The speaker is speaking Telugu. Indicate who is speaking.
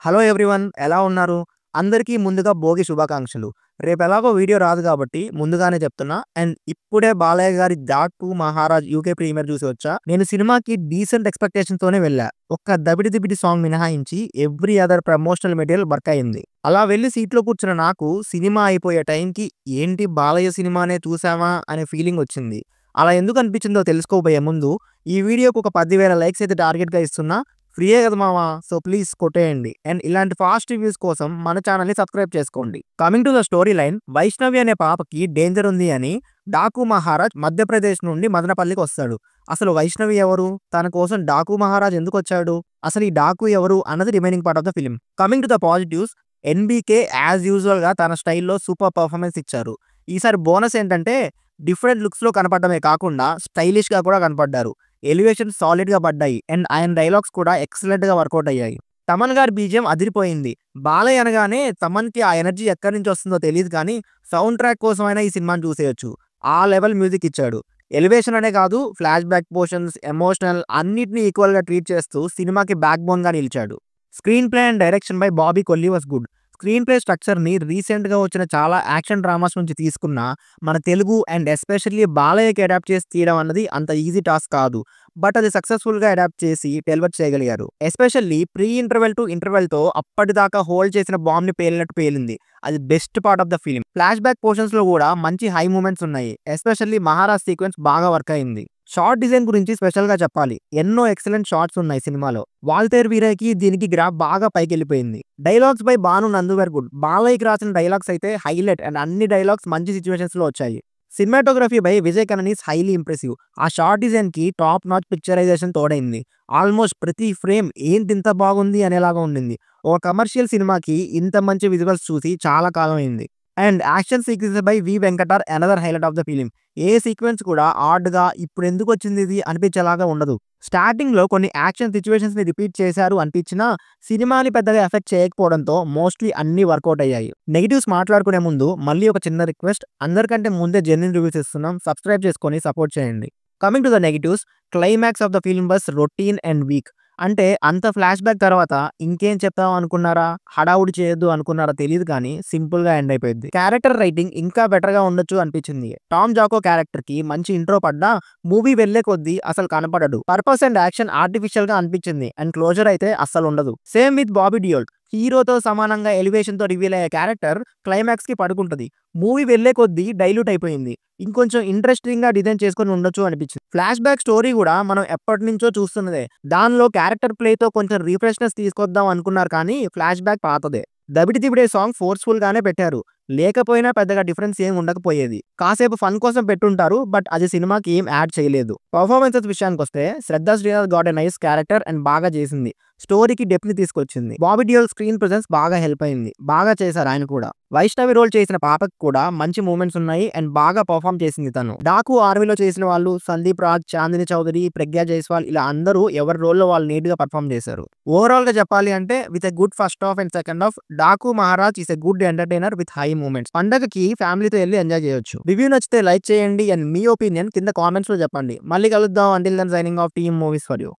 Speaker 1: హలో ఎవ్రీవన్ ఎలా ఉన్నారు? అందరికీ ముందుగా భోగి శుభాకాంక్షలు. రేపు ఎలాగో వీడియో రాదు కాబట్టి ముందుగానే చెప్తున్నా. అండ్ ఇప్పుడే బాలయ్య గారి 'డాకు మహారాజ్' యూకే ప్రీమియర్ చూసి వచ్చా. నేను సినిమాకి డీసెంట్ ఎక్స్‌పెక్టేషన్‌తోనే వెళ్ళా. ఒక్క 'దబిడి దిబిడి' సాంగ్ మినహాయించి every other promotional material work అయింది. అలా వెళ్లి సీట్‌లో కూర్చున్న నాకు సినిమా అయిపోయే టైంకి ఏంటి బాలయ్య సినిమానే చూసామా అనే ఫీలింగ్ వచ్చింది. అలా ఎందుకు అనిపించిందో తెలుసుకోబోయే ముందు ఈ వీడియోకి ఒక 10,000 లైక్స్ అయితే టార్గెట్‌గా ఇస్తున్నా. ఫ్రీయే కదా మామ! సో ప్లీజ్ కొట్టేయండి. అండ్ ఇలాంటి ఫాస్ట్ రివ్యూస్ కోసం మన ఛానెల్‌ని సబ్స్క్రైబ్ చేసుకోండి. Coming to the story line, Vaishnavi అనే పాపకి డేంజర్ ఉంది అని డాకు మహారాజ్ మధ్యప్రదేశ్ నుండి మదనపల్లికి వస్తాడు. అసలు వైష్ణవి ఎవరు? తన కోసం డాకు మహారాజ్ ఎందుకొచ్చాడు? అసలు ఈ డాకు ఎవరు అన్నది remaining part of the film. Coming to the positives, NBK as యూజువల్‌గా తన స్టైల్‌లో సూపర్ పర్ఫార్మెన్స్ ఇచ్చారు. ఈసారి బోనస్ ఏంటంటే డిఫరెంట్ లుక్స్‌లో కనపడడమే కాకుండా స్టైలిష్‌గా కూడా కనపడ్డారు. ఎలివేషన్స్ సాలిడ్‌గా పడ్డాయి. అండ్ ఆయన డైలాగ్స్ కూడా ఎక్సలెంట్‌గా వర్కౌట్ అయ్యాయి. తమన్ గారి బీజీఎం అదిరిపోయింది. బాలయ్య అనగానే తమన్‌కి ఆ ఎనర్జీ ఎక్కడి నుంచి వస్తుందో తెలీదు కానీ సౌండ్ ట్రాక్ కోసమైనా ఈ సినిమాని చూసేయొచ్చు. ఆ లెవెల్ మ్యూజిక్ ఇచ్చాడు. ఎలివేషన్ అనే కాదు, ఫ్లాష్ బ్యాక్ పోర్షన్స్, ఎమోషనల్ అన్నిటిని ఈక్వల్‌గా ట్రీట్ చేస్తూ సినిమాకి బ్యాక్ బోన్‌గా నిలిచాడు. Screenplay and direction by Bobby Kolli was good. Screenplay స్ట్రక్చర్‌ని రీసెంట్‌గా వచ్చిన చాలా యాక్షన్ డ్రామాస్ నుంచి తీసుకున్న మన తెలుగు అండ్ ఎస్పెషల్లీ బాలయ్యకి అడాప్ట్ చేసి తీయడం అన్నది అంత ఈజీ టాస్క్ కాదు. బట్ అది సక్సెస్‌ఫుల్‌గా అడాప్ట్ చేసి డెలివర్ చేయగలిగారు. ఎస్పెషల్లీ ప్రీ ఇంటర్వెల్ టు ఇంటర్వెల్‌తో అప్పటిదాకా హోల్డ్ చేసిన బాంబ్‌ని పేలినట్టు పేలింది. అది best part of the film. Flashback పోర్షన్స్‌లో కూడా మంచి హై మూమెంట్స్ ఉన్నాయి. ఎస్పెషల్లీ మహారాజ్ సీక్వెన్స్ బాగా వర్క్ అయింది. షార్ట్ డిజైన్ గురించి స్పెషల్‌గా చెప్పాలి. ఎన్నో ఎక్సలెంట్ షాట్స్ ఉన్నాయి సినిమాలో. వాల్తేరు వీరయ్యకి దీనికి గ్రాఫ్ బాగా పైకెళ్ళిపోయింది. డైలాగ్స్ బై భాను నందు వెర్ గుడ్. బాలయ్యకి రాసిన డైలాగ్స్ అయితే హైలైట్ అండ్ అన్ని డైలాగ్స్ మంచి సిట్యుయేషన్స్‌లో వచ్చాయి. Cinematography by Vijay Kannan is highly impressive. ఆ షార్ట్ డిజైన్‌కి టాప్ నాచ్ పిక్చరైజేషన్ తోడైంది. ఆల్మోస్ట్ ప్రతి ఫ్రేమ్ ఏంటింత బాగుంది అనేలాగా ఉండింది. ఒక కమర్షియల్ సినిమాకి ఇంత మంచి విజువల్స్ చూసి చాలా కాలం అయింది. And action sequences by V Venkat are another highlight of the film. ఏ సీక్వెన్స్ కూడా ఆడ్‌గా ఇప్పుడెందుకొచ్చింది ఇది అనిపించేలాగా ఉండదు. స్టార్టింగ్‌లో కొన్ని యాక్షన్ సిట్యుయేషన్స్‌ని రిపీట్ చేశారు అనిపించినా సినిమాని పెద్దగా ఎఫెక్ట్ చేయకపోవడంతో మోస్ట్‌లీ అన్నీ వర్కౌట్ అయ్యాయి. నెగెటివ్స్ మాట్లాడుకునే ముందు మళ్ళీ ఒక చిన్న రిక్వెస్ట్, అందరికంటే ముందే జెన్యూన్ రివ్యూస్ ఇస్తున్నాం. సబ్స్క్రైబ్ చేసుకొని సపోర్ట్ చేయండి. Coming to the negatives, climax of the film was routine and weak. అంటే అంత ఫ్లాష్ బ్యాక్ తర్వాత ఇంకేం చెప్తాం అనుకున్నారా? హడావుడి చేయొద్దు అనుకున్నారా తెలీదు కానీ సింపుల్‌గా ఎండ్ అయిపోయింది. క్యారెక్టర్ రైటింగ్ ఇంకా బెటర్‌గా ఉండొచ్చు అనిపించింది. టామ్ జాకో క్యారెక్టర్‌కి మంచి ఇంట్రో పడ్డా మూవీ వెళ్ళే కొద్దీ అసలు కనపడడు. పర్పస్ అండ్ యాక్షన్ ఆర్టిఫిషియల్‌గా అనిపించింది. అండ్ క్లోజర్ అయితే అస్సలు ఉండదు. Same with Bobby Deol. హీరోతో సమానంగా ఎలివేషన్‌తో రివీల్ అయ్యే క్యారెక్టర్ క్లైమాక్స్‌కి పడుకుంటది. మూవీ వెళ్ళే కొద్దీ డైల్యూట్ అయిపోయింది. ఇంకొంచెం ఇంట్రెస్టింగ్‌గా డిజైన్ చేసుకొని ఉండొచ్చు అనిపించింది. ఫ్లాష్ బ్యాక్ స్టోరీ కూడా మనం ఎప్పటినుంచో చూస్తున్నదే. దానిలో క్యారెక్టర్ ప్లేతో కొంచెం రిఫ్రెష్‌నెస్ తీసుకొద్దాం అనుకున్నారు కానీ ఫ్లాష్ బ్యాక్ పాతదే. 'దబిడి దిబిడే' సాంగ్ ఫోర్స్‌ఫుల్‌గానే పెట్టారు. లేకపోయినా పెద్దగా డిఫరెన్స్ ఏం ఉండకపోయేది. కాసేపు ఫన్ కోసం పెట్టుంటారు. బట్ అది సినిమాకి ఏం యాడ్ చేయలేదు. పర్ఫార్మెన్సెస్ విషయానికొస్తే Shraddha Srinath got a nice character and బాగా చేసింది. స్టోరీకి డెప్త్‌ని తీసుకొచ్చింది. బాబీ డియోల్ స్క్రీన్ ప్రెజెన్స్ బాగా హెల్ప్ అయింది. బాగా చేశారు ఆయన కూడా. వైష్ణవి రోల్ చేసిన పాపకి కూడా మంచి మూమెంట్స్ ఉన్నాయి అండ్ బాగా పర్ఫార్మ్ చేసింది తను. డాకు ఆర్మీలో చేసిన వాళ్ళు సందీప్ రాజ్, చాందిని చౌదరి, ప్రజ్ఞా జైస్వాల్ ఇలా అందరూ ఎవరి రోల్‌లో వాళ్ళు నీట్‌గా పర్ఫార్మ్ చేశారు. ఓవరాల్‌గా చెప్పాలి అంటే with a good first half and second half, Daaku Maharaaj is a good entertainer with high moments. పండగకి ఫ్యామిలీతో వెళ్లి ఎంజాయ్ చేయొచ్చు. రివ్యూ నచ్చితే లైక్ చేయండి అండ్ మీ ఒపీనియన్ కింద కామెంట్స్‌లో చెప్పండి. మళ్ళీ కలుద్దాం. Until then signing off team movies for you.